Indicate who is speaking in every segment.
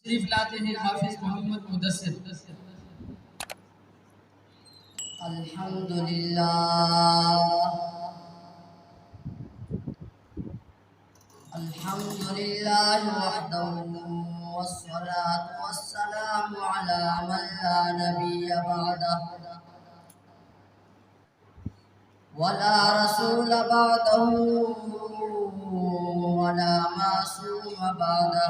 Speaker 1: تشریف لاتے ہیں حافظ محمد مدثر۔
Speaker 2: الحمدللہ وحدہ والصلاة والسلام على من لا نبی بعدہ ولا رسول بعدہ ولا معصوم بعدہ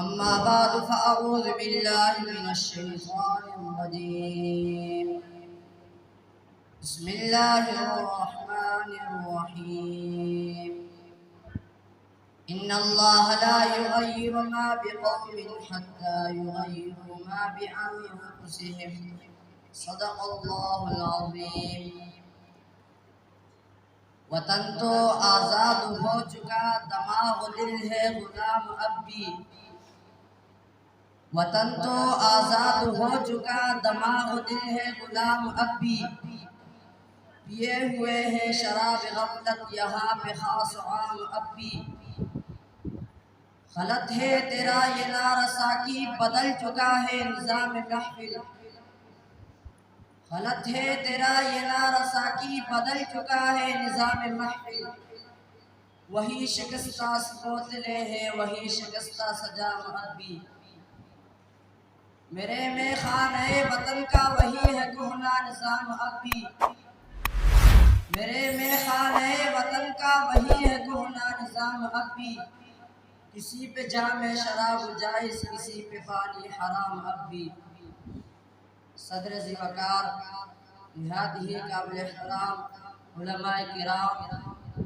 Speaker 2: اما بعد فاعوذ باللہ من الشیطان الرجیم بسم اللہ الرحمن الرحیم ان اللہ لا یغیر ما بقوم حتی یغیروا ما بانفسهم صدق اللہ العظیم۔ وطن تو آزاد ہو چکا دماغ دل ہے غلام اب بھی، وطن تو آزاد ہو چکا دماغ دل ہے غلام اب بھی، پیے ہوئے ہیں شراب غفلت یہاں پہ خاص عام اب بھی، غلط ہے تیرا یہ نعرہ ساکی بدل چکا ہے نظام محفل، غلط ہے تیرا یہ نعرہ ساکی بدل چکا ہے نظام محفل، وہی شکستہ بوتلیں ہیں وہی شکستہ سجام اب بھی، میرے میں خانہ وطن کا وہی ہے کہنا نظام اب بھی، میرے میں خانہ وطن کا وہی ہے کہنا نظام اب بھی، کسی پہ جام شراب جائز کسی پہ پانی حرام اب بھی، صدر ذی وقار نہایت ہی قابل احترام علماء کرام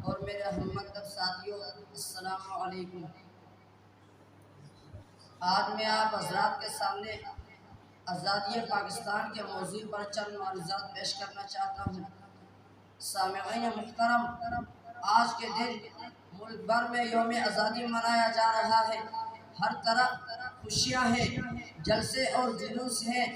Speaker 2: اور میرے ہم مکتب ساتھیوں، السلام علیکم۔ آج میں آپ حضرات کے سامنے آزادی پاکستان کے موضوع پر چند معروضات پیش کرنا چاہتا ہوں۔ سامعین محترم، آج کے دن ملک بھر میں یوم آزادی منایا جا رہا ہے، ہر طرف خوشیاں ہیں، جلسے اور جلوس ہیں،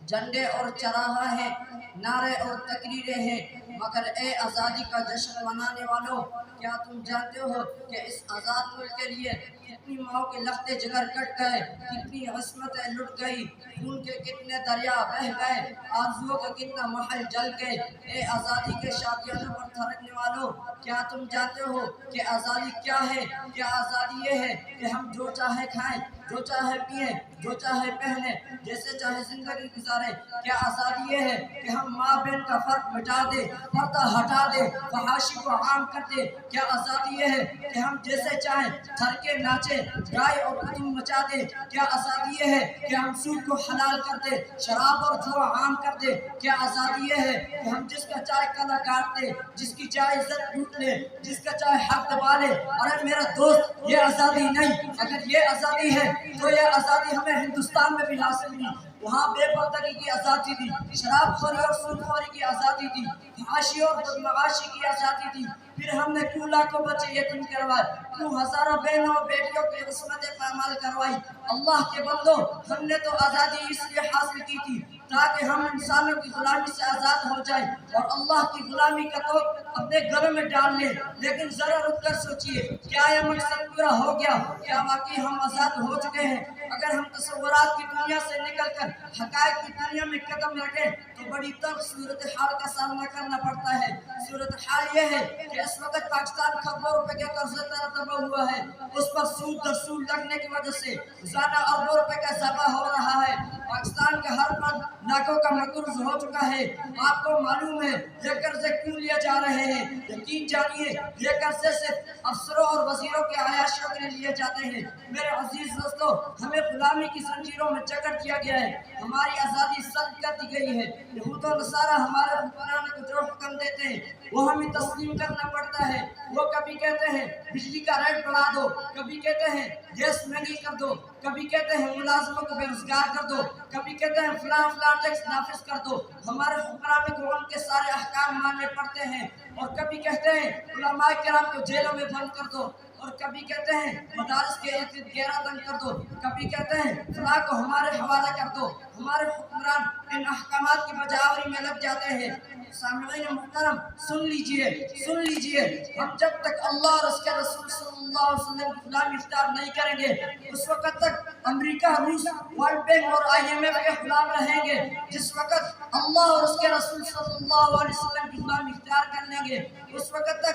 Speaker 2: جھنڈے اور چراغاں ہیں، نعرے اور تقریریں ہیں، مگر اے آزادی کا جشن منانے والوں، کیا تم جانتے ہو کہ اس آزاد ملک کے لیے کتنی ماؤں کے لختے جگر کٹ گئے، کتنی عصمتیں لٹ گئی، خون کے کتنے دریا بہہ گئے، آرزوؤں کا کتنا محل جل گئے، اے آزادی کے شادیانوں پر تھرکنے والوں، کیا تم جانتے ہو کہ آزادی کیا ہے؟ کیا آزادی یہ ہے کہ ہم جو چاہے کھائیں، جو چاہے پیئیں، جو چاہے پہنیں، جیسے چاہے زندگی گزاریں؟ کیا آزادی یہ ہے کہ ہم ماں بہن کا فرق مٹا دیں، پردہ ہٹا دیں، فحاشی کو عام کر دیں؟ کیا آزادی یہ ہے کہ ہم جیسے چاہیں تھر کے ناچیں، گائے اور قدم مچا دیں؟ کیا آزادی یہ ہے کہ ہم سود کو حلال کر دیں، شراب اور جوا عام کر دیں؟ کیا آزادی یہ ہے کہ ہم جس کا چاہے کلا کاٹ دیں، جس کی چاہے عزت لوٹ لیں، جس کا چاہے حق دبا لیں؟ ارے میرا دوست، یہ آزادی نہیں۔ اگر یہ آزادی ہے تو یہ آزادی ہمیں ہندوستان میں بھی حاصل ہوئی، وہاں بے پردگی کی آزادی دی، شراب خوری اور سود خوری کی آزادی دی، فحاشی اور بدمعاشی کی آزادی دی، پھر ہم نے کیوں لاکھوں بچے یتیم کروائے، کیوں ہزاروں بہنوں اور بیٹیوں کی عصمتیں پامال کروائی؟ اللہ کے بندو، ہم نے تو آزادی اس لیے حاصل کی تھی تاکہ ہم انسانوں کی غلامی سے آزاد ہو جائیں اور اللہ کی غلامی کا تو اپنے گھروں میں ڈال لیں۔ لیکن ذرا رک کر سوچئے، کیا یہ مقصد پورا ہو گیا؟ کیا واقعی ہم آزاد ہو چکے ہیں؟ اگر ہم تصورات کی دنیا سے نکل کر حقائق کی دنیا میں قدم رکھیں تو بڑی تلخ صورتحال کا سامنا کرنا پڑتا ہے۔ صورتحال یہ ہے کہ اس وقت پاکستان کروڑوں روپے کے قرضے پر دبا ہوا ہے، اس پر سود در سود لگنے کی وجہ سے زیادہ اربوں روپے کا اضافہ ہو رہا ہے، پاکستان کا ہر فرد لاکھوں کا مقروض ہو چکا ہے۔ آپ کو معلوم ہے یہ قرضے کیوں لیے جا رہے ہیں؟ یقین جانیے، یہ قرضے صرف افسروں اور وزیروں کے عیاشیوں کے لیے لیے جاتے ہیں۔ میرے عزیز دوستو، ہمیں غلامی کی زنجیروں میں جکڑ دیا گیا ہے، ہماری آزادی سلب کر دی گئی ہے۔ یہود و نصارہ ہمارے حکمران کو جو حکم دیتے ہیں وہ ہمیں تسلیم کرنا پڑتا ہے۔ وہ کبھی کہتے ہیں بجلی کا ریٹ بڑھا دو، کبھی کہتے ہیں گیس مہنگی کر دو، کبھی کہتے ہیں ملازموں کو بے روزگار کر دو، کبھی کہتے ہیں فلاں ٹیکس نافذ کر دو۔ ہمارے حکمرانوں کو ان کے سارے احکام ماننے پڑتے ہیں، اور کبھی کہتے ہیں علماء کرام کو جیلوں میں بند کر دو، اور کبھی کہتے ہیں مدارس کے ارد گرد گھیرا بند کر دو، کبھی کہتے ہیں فلاں کو ہمارے حوالہ کر دو۔ ہمارے حکمران ان احکامات کی بجاوری میں لگ جاتے ہیں۔ سامعین محترم سن لیجئے ہم جب تک اللہ اور اس کے رسول صلی اللہ علیہ وسلم کی غلامی اختیار نہیں کریں گے اس وقت تک امریکہ، روس، ورلڈ بینک اور IMF کے غلام رہیں گے۔ جس وقت اللہ اور اس کے رسول صلی اللہ علیہ وسلم کی غلامی اختیار کر لیں گے اس وقت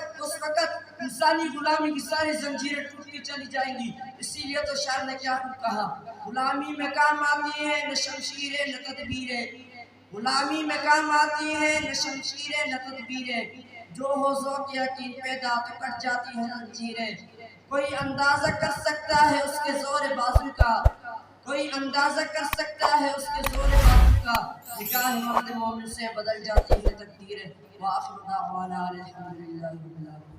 Speaker 2: انسانی غلامی کی ساری زنجیریں ٹوٹتی چلی جائیں گی۔ اسی لیے تو شاعر نے کیا خوب کہا، غلامی میں کام آتی ہے نہ شمشیریں نہ تدبیریں، غلامی میں کام آتی ہے نہ شمشیریں نہ تدبیریں، جو ہو ذوق یقین پیدا تو کٹ جاتی ہیں زنجیریں۔ کوئی اندازہ کر سکتا ہے اس کے زور بازو کا، کوئی اندازہ کر سکتا ہے اس کے زور بازو کا، نگاہ مرد مومن سے بدل جاتی ہے تقدیریں۔ وآخر دعوانا الحمدللہ رب العالمین۔